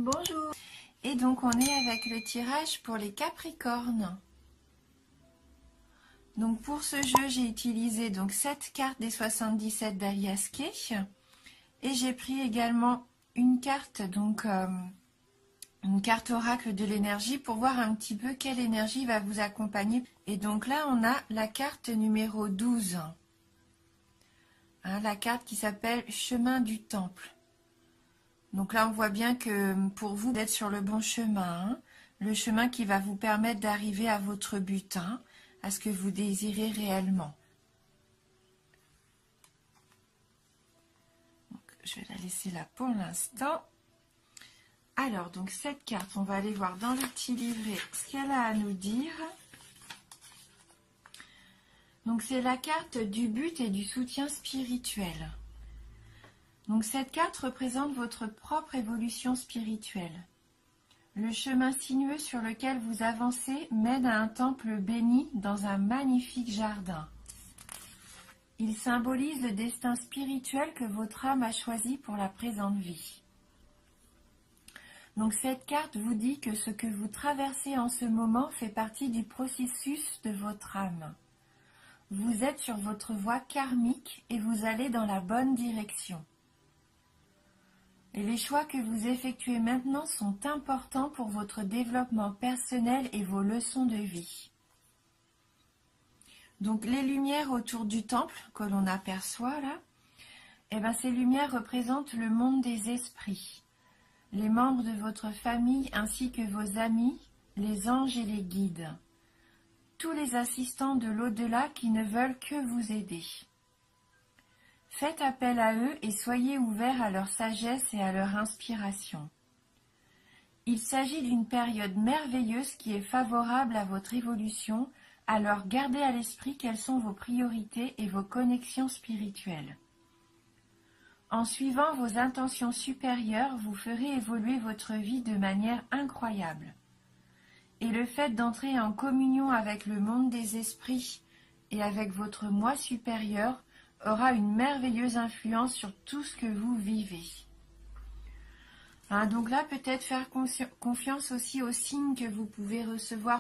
Bonjour. Et donc on est avec le tirage pour les Capricornes. Donc pour ce jeu, j'ai utilisé donc 7 cartes des 77 d'Alias Kay. Et j'ai pris également une carte, donc une carte oracle de l'énergie pour voir un petit peu quelle énergie va vous accompagner. Et donc là, on a la carte numéro 12. Hein, la carte qui s'appelle Chemin du Temple. Donc là, on voit bien que pour vous, vous êtes sur le bon chemin. Hein, le chemin qui va vous permettre d'arriver à votre but, hein, à ce que vous désirez réellement. Donc, je vais la laisser là pour l'instant. Alors, donc cette carte, on va aller voir dans le petit livret ce qu'elle a à nous dire. Donc c'est la carte du but et du soutien spirituel. Donc cette carte représente votre propre évolution spirituelle. Le chemin sinueux sur lequel vous avancez mène à un temple béni dans un magnifique jardin. Il symbolise le destin spirituel que votre âme a choisi pour la présente vie. Donc cette carte vous dit que ce que vous traversez en ce moment fait partie du processus de votre âme. Vous êtes sur votre voie karmique et vous allez dans la bonne direction. Et les choix que vous effectuez maintenant sont importants pour votre développement personnel et vos leçons de vie. Donc les lumières autour du temple que l'on aperçoit là, eh bien, ces lumières représentent le monde des esprits, les membres de votre famille ainsi que vos amis, les anges et les guides. Tous les assistants de l'au-delà qui ne veulent que vous aider. Faites appel à eux et soyez ouverts à leur sagesse et à leur inspiration. Il s'agit d'une période merveilleuse qui est favorable à votre évolution, alors gardez à l'esprit quelles sont vos priorités et vos connexions spirituelles. En suivant vos intentions supérieures, vous ferez évoluer votre vie de manière incroyable. Et le fait d'entrer en communion avec le monde des esprits et avec votre moi supérieur aura une merveilleuse influence sur tout ce que vous vivez. Hein, donc là, peut-être faire confiance aussi aux signes que vous pouvez recevoir.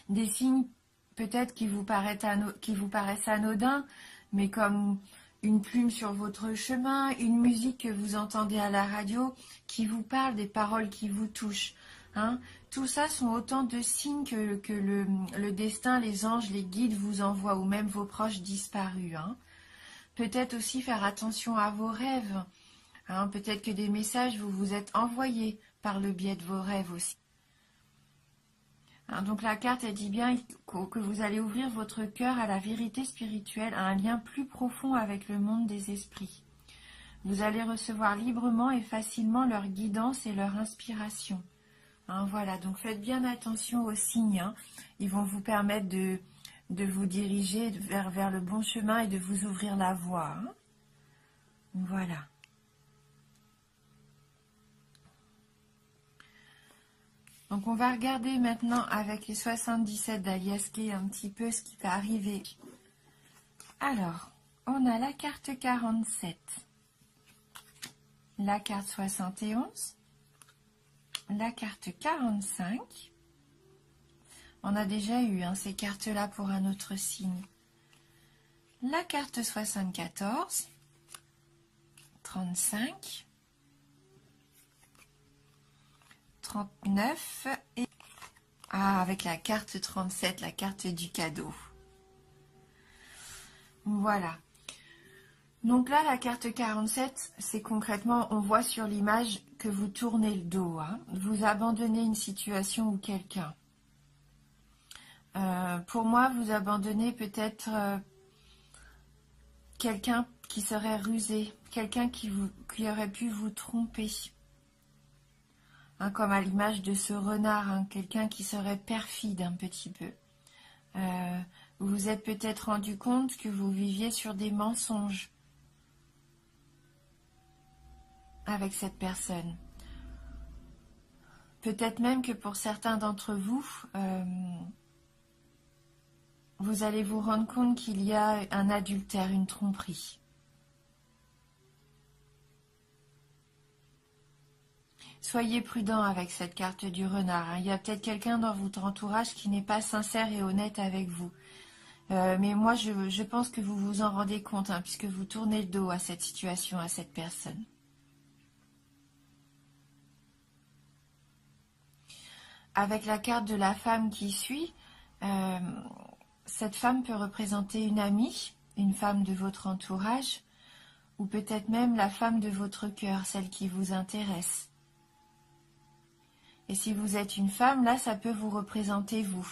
Des signes peut-être qui vous paraissent anodins, mais comme une plume sur votre chemin, une musique que vous entendez à la radio qui vous parle, des paroles qui vous touchent. Hein, tout ça sont autant de signes que le destin, les anges, les guides vous envoient, ou même vos proches disparus. Hein. Peut-être aussi faire attention à vos rêves. Hein, peut-être que des messages vous êtes envoyés par le biais de vos rêves aussi. Hein, donc la carte, elle dit bien que vous allez ouvrir votre cœur à la vérité spirituelle, à un lien plus profond avec le monde des esprits. Vous allez recevoir librement et facilement leur guidance et leur inspiration. Hein, voilà, donc faites bien attention aux signes. Hein. Ils vont vous permettre de vous diriger vers le bon chemin et de vous ouvrir la voie. Hein. Voilà. Donc on va regarder maintenant avec les 77 d'Alias Kay un petit peu ce qui va arriver. Alors, on a la carte 47, la carte 71, la carte 45. On a déjà eu ces cartes-là pour un autre signe. La carte 74, 35, 39 et... Ah, avec la carte 37, la carte du cadeau. Voilà. Donc là, la carte 47, c'est concrètement, on voit sur l'image que vous tournez le dos. Hein, vous abandonnez une situation ou quelqu'un. Pour moi, vous abandonnez peut-être quelqu'un qui serait rusé, quelqu'un qui aurait pu vous tromper. Hein, comme à l'image de ce renard, hein, quelqu'un qui serait perfide un petit peu. Vous vous êtes peut-être rendu compte que vous viviez sur des mensonges avec cette personne. Peut-être même que pour certains d'entre vous, vous allez vous rendre compte qu'il y a un adultère, une tromperie. Soyez prudent avec cette carte du renard, hein. Il y a peut-être quelqu'un dans votre entourage qui n'est pas sincère et honnête avec vous. Mais moi, je pense que vous vous en rendez compte, hein, puisque vous tournez le dos à cette situation, à cette personne. Avec la carte de la femme qui suit, cette femme peut représenter une amie, une femme de votre entourage, ou peut-être même la femme de votre cœur, celle qui vous intéresse. Et si vous êtes une femme, là, ça peut vous représenter vous.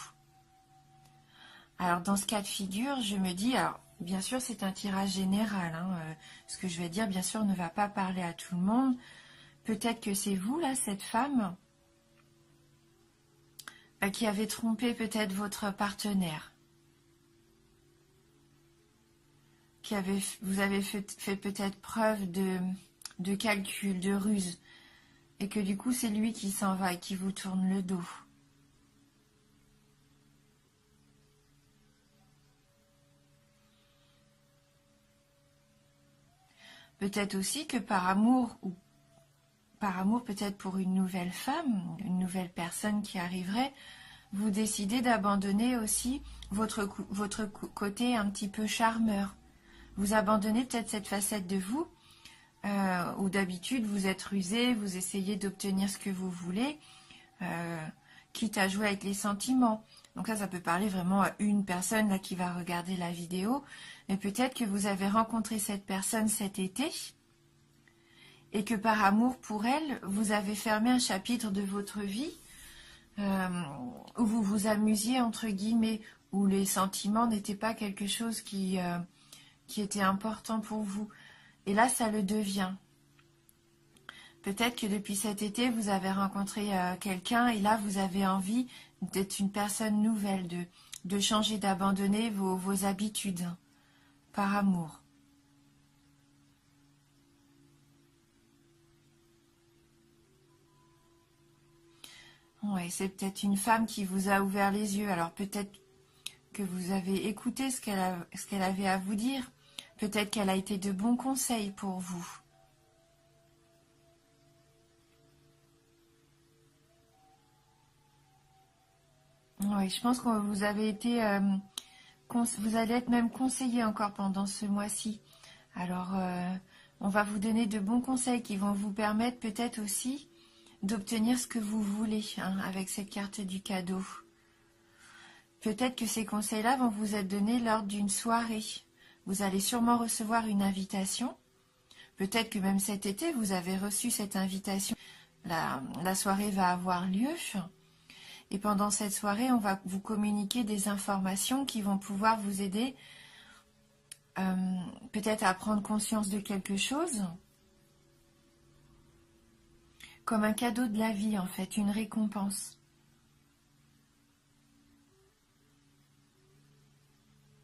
Alors, dans ce cas de figure, je me dis, alors, bien sûr, c'est un tirage général, hein, ce que je vais dire, bien sûr, ne va pas parler à tout le monde. Peut-être que c'est vous, là, cette femme, qui avez trompé peut-être votre partenaire. Vous avez fait peut-être preuve de calcul, de ruse, et que du coup, c'est lui qui s'en va et qui vous tourne le dos. Peut-être aussi que par amour, ou par amour peut-être pour une nouvelle femme, une nouvelle personne qui arriverait, vous décidez d'abandonner aussi votre côté un petit peu charmeur. Vous abandonnez peut-être cette facette de vous, où d'habitude vous êtes rusé, vous essayez d'obtenir ce que vous voulez, quitte à jouer avec les sentiments. Donc ça peut parler vraiment à une personne là, qui va regarder la vidéo, mais peut-être que vous avez rencontré cette personne cet été, et que par amour pour elle, vous avez fermé un chapitre de votre vie, où vous vous amusiez, entre guillemets, où les sentiments n'étaient pas quelque chose qui était important pour vous. Et là, ça le devient. Peut-être que depuis cet été, vous avez rencontré quelqu'un et là, vous avez envie d'être une personne nouvelle, de changer, d'abandonner vos habitudes par amour. Oui, c'est peut-être une femme qui vous a ouvert les yeux. Alors peut-être que vous avez écouté ce qu'elle avait à vous dire. Peut-être qu'elle a été de bons conseils pour vous. Oui, je pense que vous avez été, vous allez être même conseillé encore pendant ce mois-ci. Alors, on va vous donner de bons conseils qui vont vous permettre peut-être aussi d'obtenir ce que vous voulez, hein, avec cette carte du cadeau. Peut-être que ces conseils-là vont vous être donnés lors d'une soirée. Vous allez sûrement recevoir une invitation. Peut-être que même cet été, vous avez reçu cette invitation. La soirée va avoir lieu. Et pendant cette soirée, on va vous communiquer des informations qui vont pouvoir vous aider peut-être à prendre conscience de quelque chose, comme un cadeau de la vie en fait, une récompense.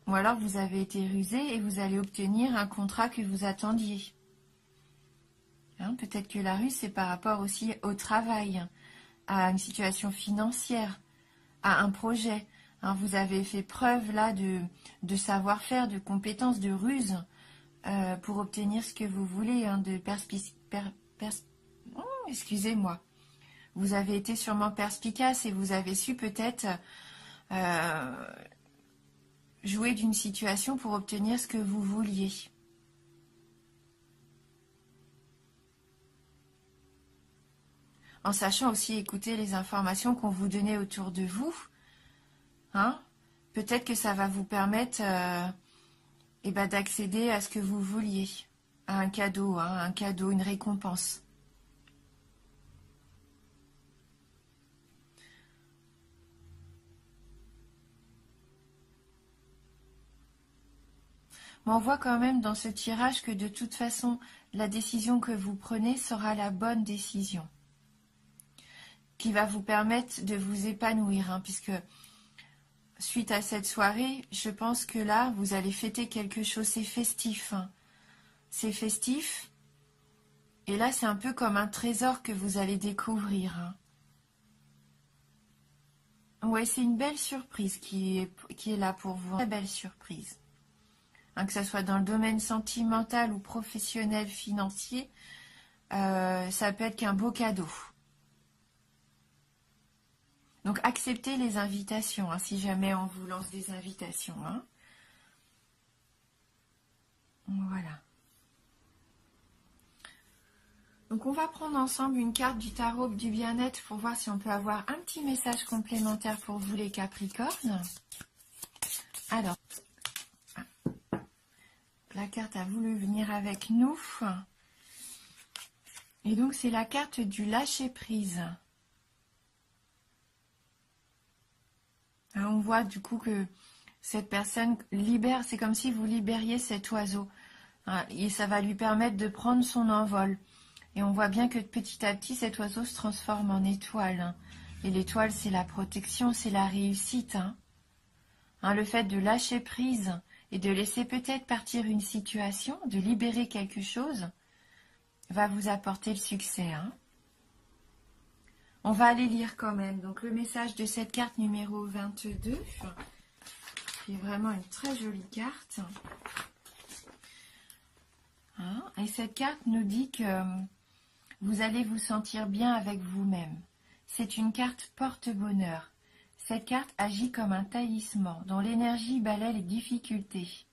Ou alors vous avez été rusé et vous allez obtenir un contrat que vous attendiez. Hein, peut-être que la ruse, c'est par rapport aussi au travail, à une situation financière, à un projet. Hein, vous avez fait preuve là de savoir-faire, de compétences, de ruse pour obtenir ce que vous voulez, hein, excusez-moi. Vous avez été sûrement perspicace et vous avez su peut-être jouer d'une situation pour obtenir ce que vous vouliez. En sachant aussi écouter les informations qu'on vous donnait autour de vous, hein, peut-être que ça va vous permettre d'accéder à ce que vous vouliez, à un cadeau, hein, une récompense. Mais on voit quand même dans ce tirage que de toute façon, la décision que vous prenez sera la bonne décision, qui va vous permettre de vous épanouir, hein, puisque suite à cette soirée, je pense que là, vous allez fêter quelque chose, c'est festif. Hein. C'est festif, et là, c'est un peu comme un trésor que vous allez découvrir. Hein. Ouais, c'est une belle surprise qui est là pour vous, une très belle surprise. Hein, que ce soit dans le domaine sentimental ou professionnel, financier, ça peut être qu'un beau cadeau. Donc acceptez les invitations, hein, si jamais on vous lance des invitations. Hein. Voilà. Donc on va prendre ensemble une carte du tarot du bien-être pour voir si on peut avoir un petit message complémentaire pour vous les Capricornes. Alors, la carte a voulu venir avec nous. Et donc c'est la carte du lâcher-prise. On voit du coup que cette personne libère, c'est comme si vous libériez cet oiseau. Et ça va lui permettre de prendre son envol. Et on voit bien que petit à petit, cet oiseau se transforme en étoile. Et l'étoile, c'est la protection, c'est la réussite. Le fait de lâcher prise et de laisser peut-être partir une situation, de libérer quelque chose, va vous apporter le succès. On va aller lire quand même. Donc le message de cette carte numéro 22, qui est vraiment une très jolie carte. Et cette carte nous dit que vous allez vous sentir bien avec vous-même. C'est une carte porte-bonheur. Cette carte agit comme un talisman dont l'énergie balaie les difficultés.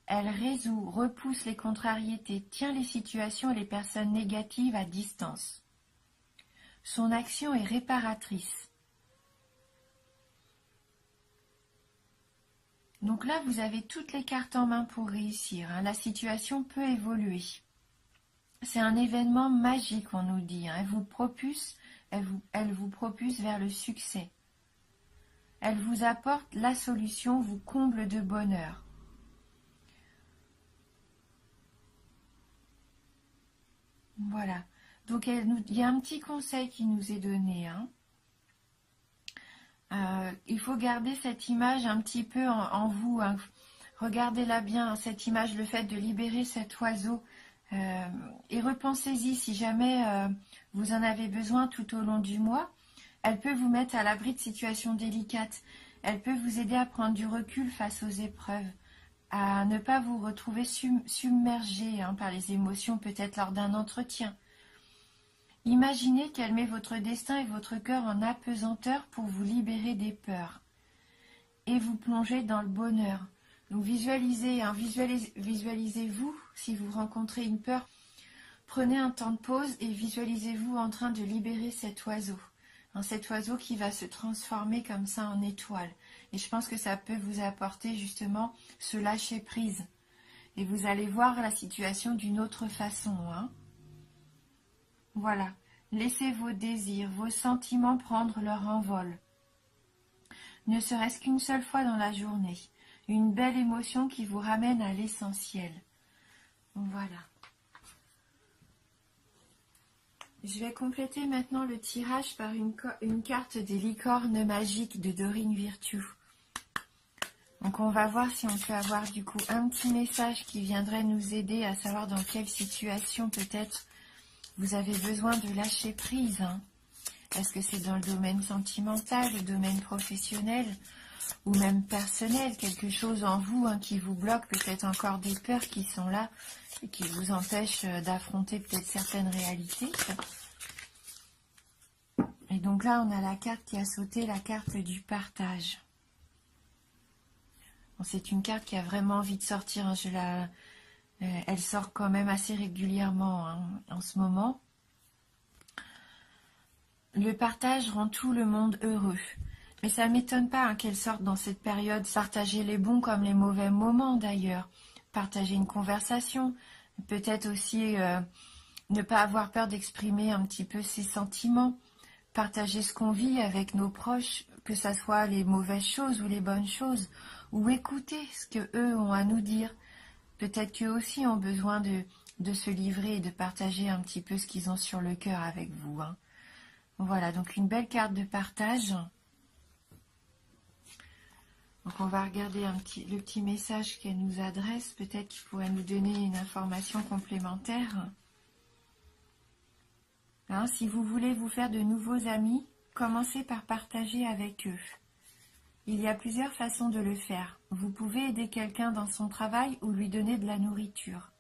Elle résout, repousse les contrariétés, tient les situations et les personnes négatives à distance. Son action est réparatrice. Donc là, vous avez toutes les cartes en main pour réussir. La situation peut évoluer. C'est un événement magique, on nous dit. Elle vous propulse vers le succès. Elle vous apporte la solution, vous comble de bonheur. Voilà. Donc il y a un petit conseil qui nous est donné. Il faut garder cette image un petit peu en vous. Regardez-la bien, cette image, le fait de libérer cet oiseau. Et repensez-y si jamais vous en avez besoin tout au long du mois. Elle peut vous mettre à l'abri de situations délicates. Elle peut vous aider à prendre du recul face aux épreuves, à ne pas vous retrouver submergé par les émotions, peut-être lors d'un entretien. Imaginez qu'elle met votre destin et votre cœur en apesanteur pour vous libérer des peurs et vous plonger dans le bonheur. Donc visualisez-vous si vous rencontrez une peur. Prenez un temps de pause et visualisez-vous en train de libérer cet oiseau. Cet oiseau qui va se transformer comme ça en étoile. Et je pense que ça peut vous apporter justement ce lâcher prise. Et vous allez voir la situation d'une autre façon. Voilà. Laissez vos désirs, vos sentiments prendre leur envol. Ne serait-ce qu'une seule fois dans la journée. Une belle émotion qui vous ramène à l'essentiel. Voilà. Je vais compléter maintenant le tirage par une carte des licornes magiques de Dorine Virtue. Donc on va voir si on peut avoir du coup un petit message qui viendrait nous aider à savoir dans quelle situation peut-être vous avez besoin de lâcher prise. Est-ce que c'est dans le domaine sentimental, le domaine professionnel ou même personnel, quelque chose en vous qui vous bloque, peut-être encore des peurs qui sont là et qui vous empêchent d'affronter peut-être certaines réalités. Et donc là, on a la carte qui a sauté, la carte du partage. Bon, c'est une carte qui a vraiment envie de sortir. Elle sort quand même assez régulièrement en ce moment. Le partage rend tout le monde heureux. Mais ça ne m'étonne pas qu'elle sorte dans cette période. Partager les bons comme les mauvais moments d'ailleurs. Partager une conversation. Peut-être aussi ne pas avoir peur d'exprimer un petit peu ses sentiments. Partager ce qu'on vit avec nos proches, que ce soit les mauvaises choses ou les bonnes choses. Ou écouter ce qu'eux ont à nous dire. Peut-être qu'eux aussi ont besoin de se livrer et de partager un petit peu ce qu'ils ont sur le cœur avec vous. Voilà, donc une belle carte de partage. Donc on va regarder le petit message qu'elle nous adresse, peut-être qu'il pourrait nous donner une information complémentaire. Si vous voulez vous faire de nouveaux amis, commencez par partager avec eux. Il y a plusieurs façons de le faire. Vous pouvez aider quelqu'un dans son travail ou lui donner de la nourriture.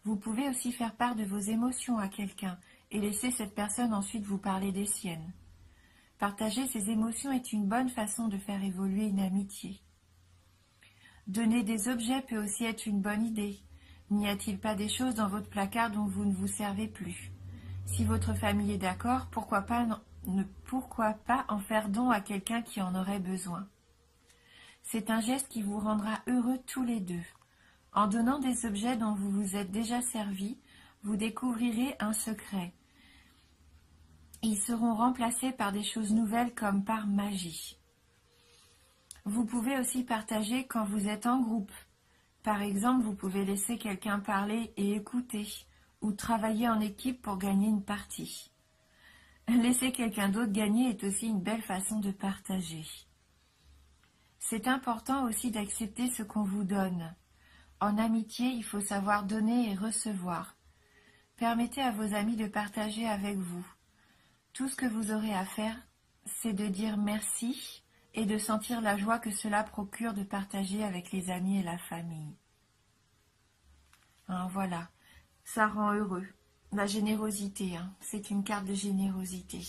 Vous pouvez aussi faire part de vos émotions à quelqu'un et laisser cette personne ensuite vous parler des siennes. Partager ses émotions est une bonne façon de faire évoluer une amitié. Donner des objets peut aussi être une bonne idée. N'y a-t-il pas des choses dans votre placard dont vous ne vous servez plus? Si votre famille est d'accord, pourquoi pas en faire don à quelqu'un qui en aurait besoin? C'est un geste qui vous rendra heureux tous les deux. En donnant des objets dont vous vous êtes déjà servi, vous découvrirez un secret. Ils seront remplacés par des choses nouvelles comme par magie. Vous pouvez aussi partager quand vous êtes en groupe. Par exemple, vous pouvez laisser quelqu'un parler et écouter, ou travailler en équipe pour gagner une partie. Laisser quelqu'un d'autre gagner est aussi une belle façon de partager. C'est important aussi d'accepter ce qu'on vous donne. En amitié, il faut savoir donner et recevoir. Permettez à vos amis de partager avec vous. Tout ce que vous aurez à faire, c'est de dire merci et de sentir la joie que cela procure de partager avec les amis et la famille. Hein, voilà, ça rend heureux. La générosité, c'est une carte de générosité.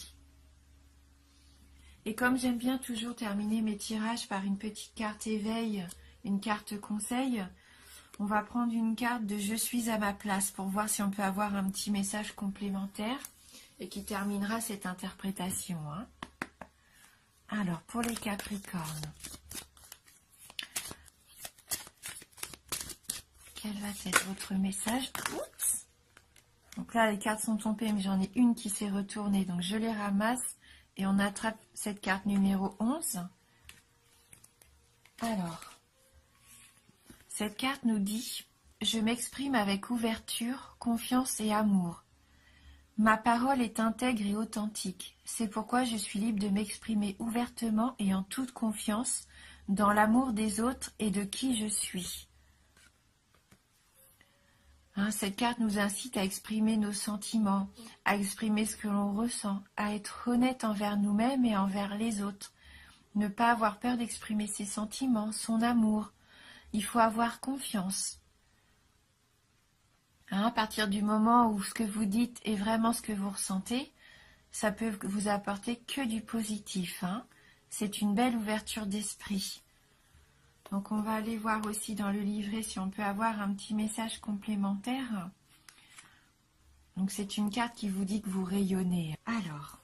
Et comme j'aime bien toujours terminer mes tirages par une petite carte éveil, une carte conseil, on va prendre une carte de Je suis à ma place pour voir si on peut avoir un petit message complémentaire et qui terminera cette interprétation. Alors, pour les Capricornes, quel va être votre message? Oups! Donc là, les cartes sont tombées, mais j'en ai une qui s'est retournée, donc je les ramasse et on attrape cette carte numéro 11. Alors, cette carte nous dit « Je m'exprime avec ouverture, confiance et amour. Ma parole est intègre et authentique. C'est pourquoi je suis libre de m'exprimer ouvertement et en toute confiance dans l'amour des autres et de qui je suis. » Cette carte nous incite à exprimer nos sentiments, à exprimer ce que l'on ressent, à être honnête envers nous-mêmes et envers les autres. Ne pas avoir peur d'exprimer ses sentiments, son amour. Il faut avoir confiance. À partir du moment où ce que vous dites est vraiment ce que vous ressentez, ça peut vous apporter que du positif. C'est une belle ouverture d'esprit. Donc on va aller voir aussi dans le livret si on peut avoir un petit message complémentaire. Donc c'est une carte qui vous dit que vous rayonnez. Alors,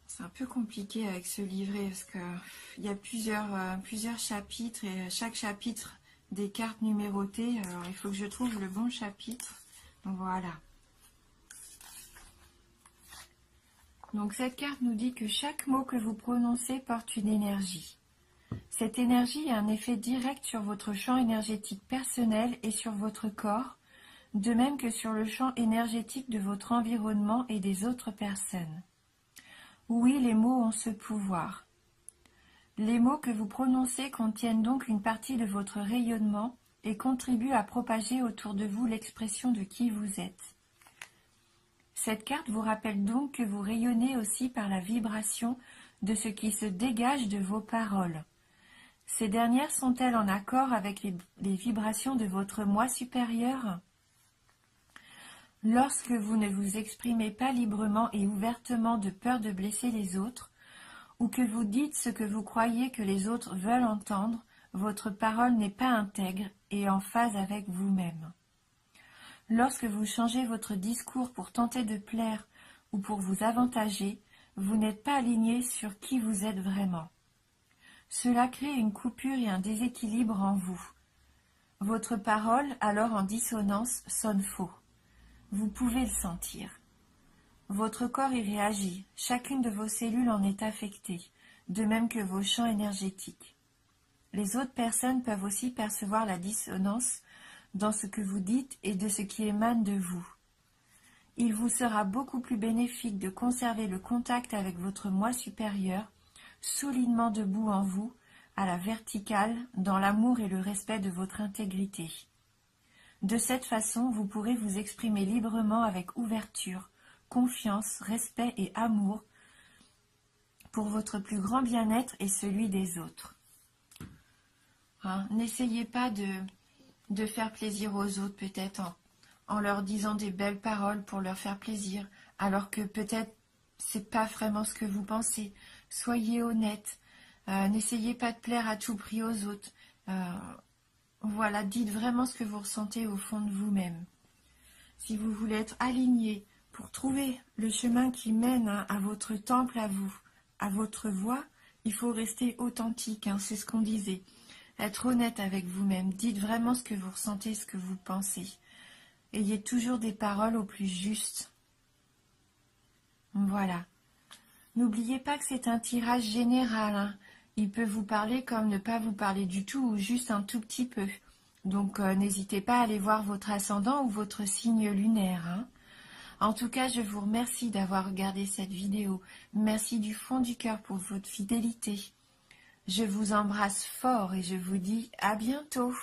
c'est un peu compliqué avec ce livret parce qu'il y a plusieurs chapitres et chaque chapitre des cartes numérotées. Alors il faut que je trouve le bon chapitre. Donc voilà. Donc cette carte nous dit que chaque mot que vous prononcez porte une énergie. Cette énergie a un effet direct sur votre champ énergétique personnel et sur votre corps, de même que sur le champ énergétique de votre environnement et des autres personnes. Oui, les mots ont ce pouvoir. Les mots que vous prononcez contiennent donc une partie de votre rayonnement et contribuent à propager autour de vous l'expression de qui vous êtes. Cette carte vous rappelle donc que vous rayonnez aussi par la vibration de ce qui se dégage de vos paroles. Ces dernières sont-elles en accord avec les vibrations de votre moi supérieur? Lorsque vous ne vous exprimez pas librement et ouvertement de peur de blesser les autres, ou que vous dites ce que vous croyez que les autres veulent entendre, votre parole n'est pas intègre et en phase avec vous-même. Lorsque vous changez votre discours pour tenter de plaire ou pour vous avantager, vous n'êtes pas aligné sur qui vous êtes vraiment. Cela crée une coupure et un déséquilibre en vous. Votre parole, alors en dissonance, sonne faux. Vous pouvez le sentir. Votre corps y réagit, chacune de vos cellules en est affectée, de même que vos champs énergétiques. Les autres personnes peuvent aussi percevoir la dissonance dans ce que vous dites et de ce qui émane de vous. Il vous sera beaucoup plus bénéfique de conserver le contact avec votre moi supérieur, solidement debout en vous, à la verticale, dans l'amour et le respect de votre intégrité. De cette façon, vous pourrez vous exprimer librement avec ouverture, confiance, respect et amour pour votre plus grand bien-être et celui des autres. Hein, n'essayez pas de faire plaisir aux autres, peut-être en leur disant des belles paroles pour leur faire plaisir, alors que peut-être c'est pas vraiment ce que vous pensez. Soyez honnête. N'essayez pas de plaire à tout prix aux autres. Voilà, dites vraiment ce que vous ressentez au fond de vous-même. Si vous voulez être aligné pour trouver le chemin qui mène à votre temple, à vous, à votre voie, il faut rester authentique, hein, c'est ce qu'on disait. Être honnête avec vous-même. Dites vraiment ce que vous ressentez, ce que vous pensez. Ayez toujours des paroles au plus juste. Voilà. N'oubliez pas que c'est un tirage général, hein. Il peut vous parler comme ne pas vous parler du tout ou juste un tout petit peu. Donc n'hésitez pas à aller voir votre ascendant ou votre signe lunaire, hein. En tout cas, je vous remercie d'avoir regardé cette vidéo. Merci du fond du cœur pour votre fidélité. Je vous embrasse fort et je vous dis à bientôt.